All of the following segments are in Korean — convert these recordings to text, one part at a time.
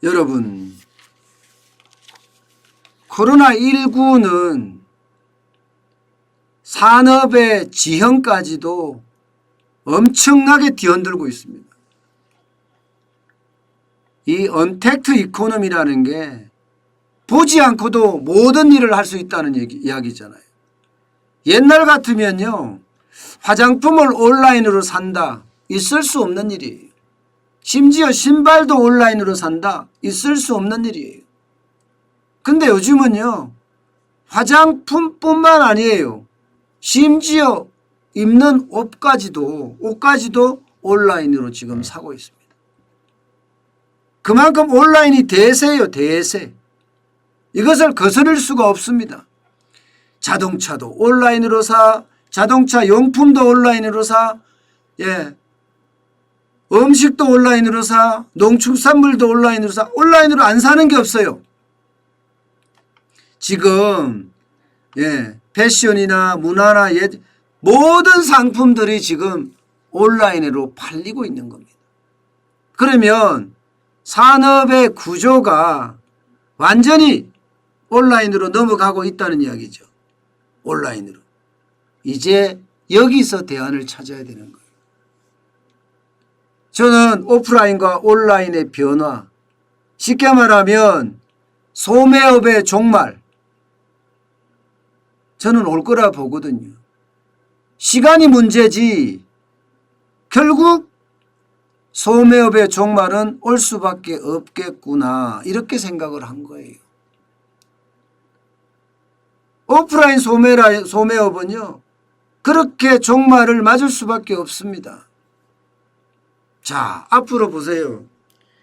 여러분, 코로나19는 산업의 지형까지도 엄청나게 뒤흔들고 있습니다. 이 언택트 이코노미라는 게 보지 않고도 모든 일을 할 수 있다는 이야기잖아요. 옛날 같으면요, 화장품을 온라인으로 산다, 있을 수 없는 일이에요. 심지어 신발도 온라인으로 산다, 있을 수 없는 일이에요. 근데 요즘은요, 화장품뿐만 아니에요. 심지어 입는 옷까지도 온라인으로 지금 사고 있습니다. 그만큼 온라인이 대세예요, 대세. 이것을 거스를 수가 없습니다. 자동차도 온라인으로 사, 자동차 용품도 온라인으로 사, 음식도 온라인으로 사, 농축산물도 온라인으로 사, 온라인으로 안 사는 게 없어요. 지금 패션이나 문화나 모든 상품들이 지금 온라인으로 팔리고 있는 겁니다. 그러면 산업의 구조가 완전히 온라인으로 넘어가고 있다는 이야기죠. 온라인으로. 이제 여기서 대안을 찾아야 되는 거예요. 저는 오프라인과 온라인의 변화, 쉽게 말하면 소매업의 종말, 저는 올 거라 보거든요. 시간이 문제지 결국 소매업의 종말은 올 수밖에 없겠구나, 이렇게 생각을 한 거예요. 오프라인 소매업은요, 그렇게 종말을 맞을 수밖에 없습니다. 자, 앞으로 보세요.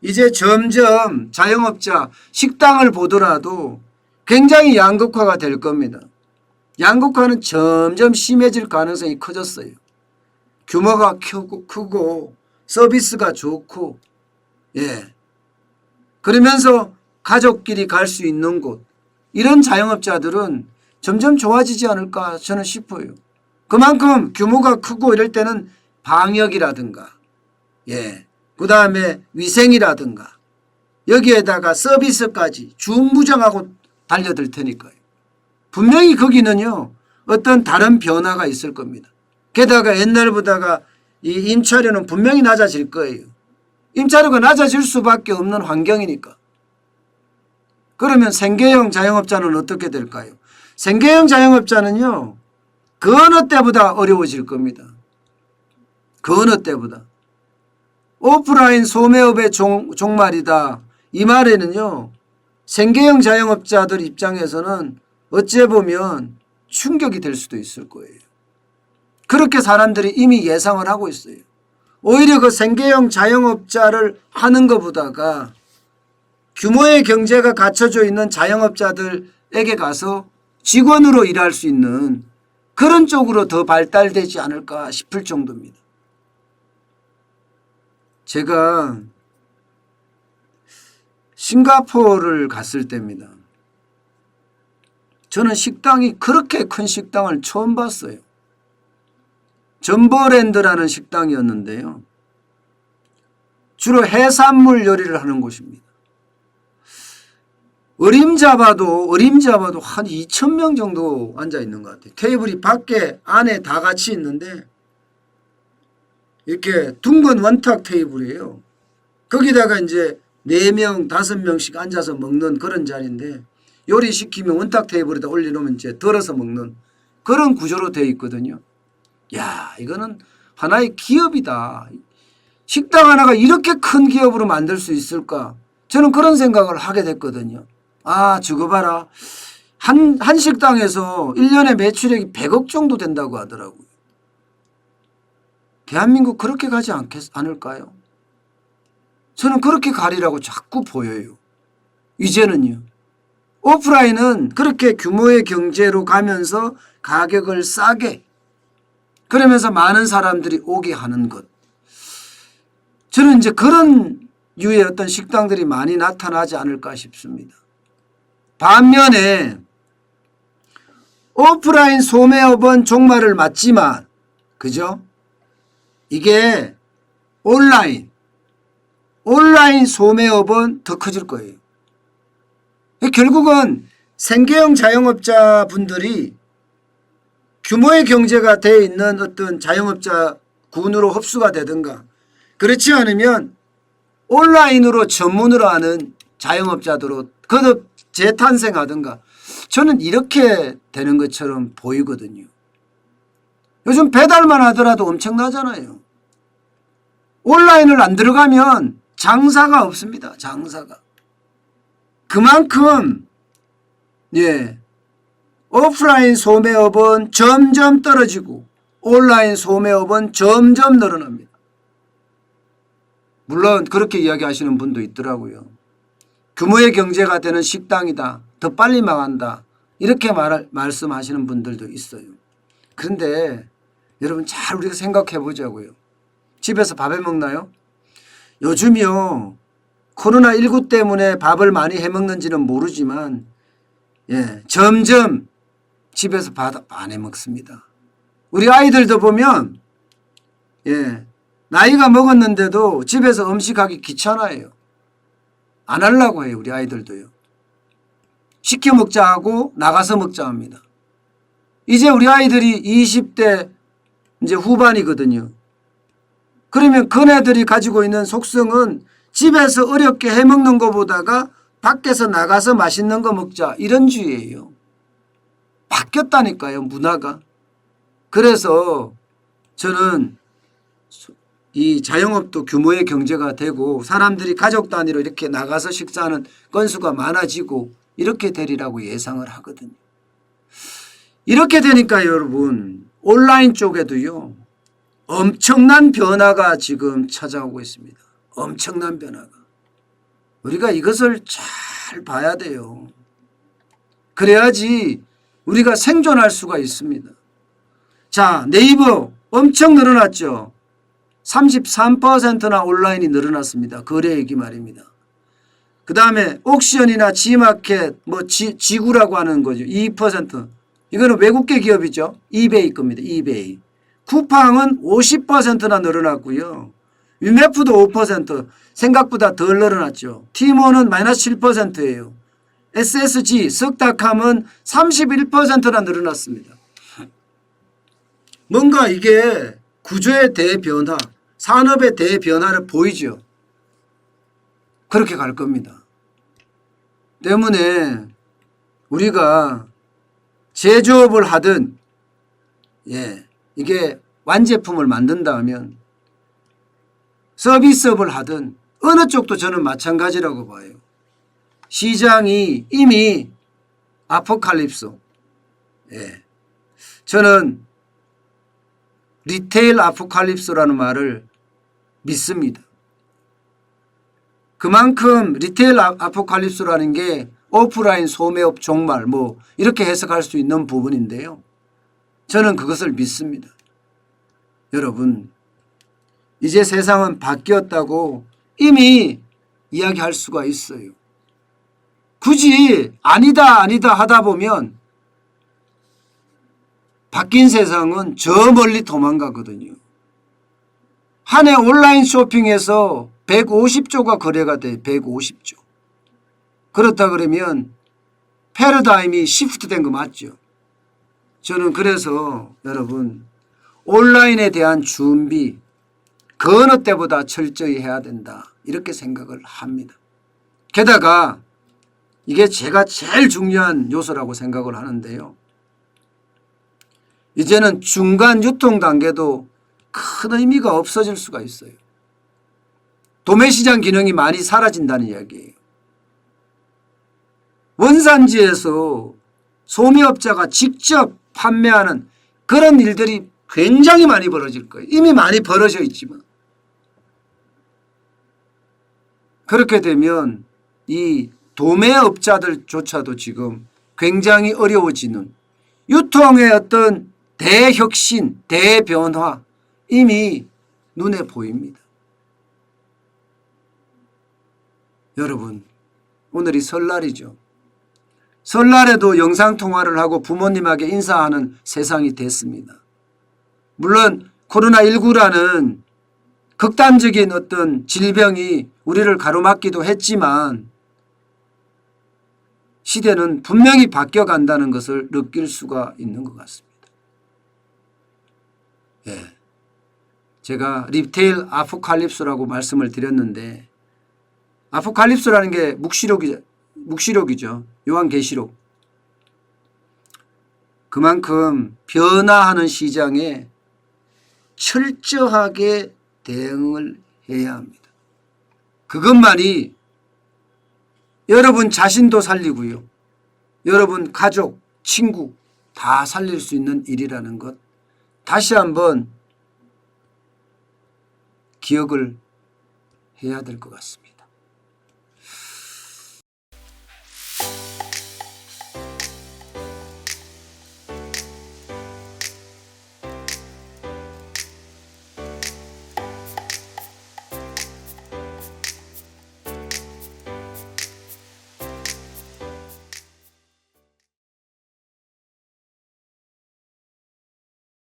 이제 점점 자영업자, 식당을 보더라도 굉장히 양극화가 될 겁니다. 양극화는 점점 심해질 가능성이 커졌어요. 규모가 크고 서비스가 좋고, 그러면서 가족끼리 갈 수 있는 곳, 이런 자영업자들은 점점 좋아지지 않을까 저는 싶어요. 그만큼 규모가 크고 이럴 때는 방역이라든가, 그 다음에 위생이라든가, 여기에다가 서비스까지 중무장하고 달려들 테니까요. 분명히 거기는요, 어떤 다른 변화가 있을 겁니다. 게다가 옛날보다가 이 임차료는 분명히 낮아질 거예요. 임차료가 낮아질 수밖에 없는 환경이니까. 그러면 생계형 자영업자는 어떻게 될까요? 생계형 자영업자는요, 그 어느 때보다 어려워질 겁니다. 그 어느 때보다. 오프라인 소매업의 종말이다, 이 말에는요, 생계형 자영업자들 입장에서는 어찌 보면 충격이 될 수도 있을 거예요. 그렇게 사람들이 이미 예상을 하고 있어요. 오히려 그 생계형 자영업자를 하는 것보다가 규모의 경제가 갖춰져 있는 자영업자들에게 가서 직원으로 일할 수 있는 그런 쪽으로 더 발달되지 않을까 싶을 정도입니다. 제가 싱가포르를 갔을 때입니다. 저는 식당이, 그렇게 큰 식당을 처음 봤어요. 점버랜드라는 식당이었는데요, 주로 해산물 요리를 하는 곳입니다. 어림잡아도 한 2,000명 정도 앉아 있는 것 같아요. 테이블이 밖에 안에 다 같이 있는데 이렇게 둥근 원탁 테이블이에요. 거기다가 이제 4명, 5명씩 앉아서 먹는 그런 자리인데, 요리 시키면 원탁 테이블에다 올려놓으면 이제 덜어서 먹는 그런 구조로 되어 있거든요. 야, 이거는 하나의 기업이다. 식당 하나가 이렇게 큰 기업으로 만들 수 있을까? 저는 그런 생각을 하게 됐거든요. 아, 저거 봐라. 한 식당에서 1년에 매출액이 100억 정도 된다고 하더라고요. 대한민국 그렇게 가지 않을까요? 저는 그렇게 가리라고 자꾸 보여요. 이제는요. 오프라인은 그렇게 규모의 경제로 가면서 가격을 싸게, 그러면서 많은 사람들이 오게 하는 것. 저는 이제 그런 유의 어떤 식당들이 많이 나타나지 않을까 싶습니다. 반면에 오프라인 소매업은 종말을 맞지만, 그죠? 이게 온라인 오프라인 소매업은 더 커질 거예요. 결국은 생계형 자영업자분들이 규모의 경제가 되어 있는 어떤 자영업자 군으로 흡수가 되든가, 그렇지 않으면 온라인으로 전문으로 하는 자영업자들로 거듭 재탄생하든가, 저는 이렇게 되는 것처럼 보이거든요. 요즘 배달만 하더라도 엄청나잖아요. 온라인을 안 들어가면 장사가 없습니다. 장사가. 그만큼 오프라인 소매업은 점점 떨어지고 온라인 소매업은 점점 늘어납니다. 물론 그렇게 이야기하시는 분도 있더라고요. 규모의 경제가 되는 식당이다, 더 빨리 망한다, 이렇게 말씀하시는 분들도 있어요. 그런데 여러분 잘 우리가 생각해 보자고요. 집에서 밥해 먹나요? 요즘이요, 코로나19 때문에 밥을 많이 해 먹는지는 모르지만 점점 집에서 밥 안 해 먹습니다. 우리 아이들도 보면 나이가 먹었는데도 집에서 음식하기 귀찮아해요. 안 하려고 해요. 우리 아이들도요. 시켜 먹자 하고 나가서 먹자 합니다. 이제 우리 아이들이 20대 이제 후반이거든요. 그러면 그네들이 가지고 있는 속성은 집에서 어렵게 해 먹는 것보다가 밖에서 나가서 맛있는 거 먹자, 이런 주의예요. 바뀌었다니까요, 문화가. 그래서 저는 이 자영업도 규모의 경제가 되고 사람들이 가족 단위로 이렇게 나가서 식사하는 건수가 많아지고 이렇게 되리라고 예상을 하거든요. 이렇게 되니까 여러분, 온라인 쪽에도요, 엄청난 변화가 지금 찾아오고 있습니다. 엄청난 변화가. 우리가 이것을 잘 봐야 돼요. 그래야지 우리가 생존할 수가 있습니다. 자, 네이버 엄청 늘어났죠. 33%나 온라인이 늘어났습니다. 거래액이 말입니다. 그 다음에 옥션이나 지마켓, 지구라고 하는 거죠. 2%. 이거는 외국계 기업이죠. 이베이 겁니다. 이베이. 쿠팡은 50%나 늘어났고요. 위메프도 5%, 생각보다 덜 늘어났죠. 티모는 마이너스 7%예요. SSG, 석다캄은 31%나 늘어났습니다. 뭔가 이게 구조의 대변화, 산업의 대변화를 보이죠. 그렇게 갈 겁니다. 때문에 우리가 제조업을 하든 이게 완제품을 만든다면 서비스업을 하든 어느 쪽도 저는 마찬가지라고 봐요. 시장이 이미 아포칼립소, 저는 리테일 아포칼립소라는 말을 믿습니다. 그만큼 리테일 아포칼립소라는 게 오프라인 소매업 종말 이렇게 해석할 수 있는 부분인데요. 저는 그것을 믿습니다. 여러분, 이제 세상은 바뀌었다고 이미 이야기할 수가 있어요. 굳이 아니다 하다 보면 바뀐 세상은 저 멀리 도망가거든요. 한 해 온라인 쇼핑에서 150조가 거래가 돼요. 150조. 그렇다 그러면 패러다임이 시프트 된 거 맞죠? 저는 그래서 여러분, 온라인에 대한 준비 그 어느 때보다 철저히 해야 된다, 이렇게 생각을 합니다. 게다가 이게 제가 제일 중요한 요소라고 생각을 하는데요. 이제는 중간 유통 단계도 큰 의미가 없어질 수가 있어요. 도매시장 기능이 많이 사라진다는 이야기예요. 원산지에서 소매업자가 직접 판매하는 그런 일들이 굉장히 많이 벌어질 거예요. 이미 많이 벌어져 있지만. 그렇게 되면 이 도매업자들조차도 지금 굉장히 어려워지는 유통의 어떤 대혁신, 대변화 이미 눈에 보입니다. 여러분, 오늘이 설날이죠. 설날에도 영상통화를 하고 부모님에게 인사하는 세상이 됐습니다. 물론 코로나19라는 극단적인 어떤 질병이 우리를 가로막기도 했지만 시대는 분명히 바뀌어간다는 것을 느낄 수가 있는 것 같습니다. 예. 제가 리테일 아포칼립스라고 말씀을 드렸는데 아포칼립스라는 게 묵시록이죠. 요한계시록. 그만큼 변화하는 시장에 철저하게 대응을 해야 합니다. 그것만이 여러분 자신도 살리고요. 여러분 가족, 친구 다 살릴 수 있는 일이라는 것 다시 한번 기억을 해야 될 것 같습니다.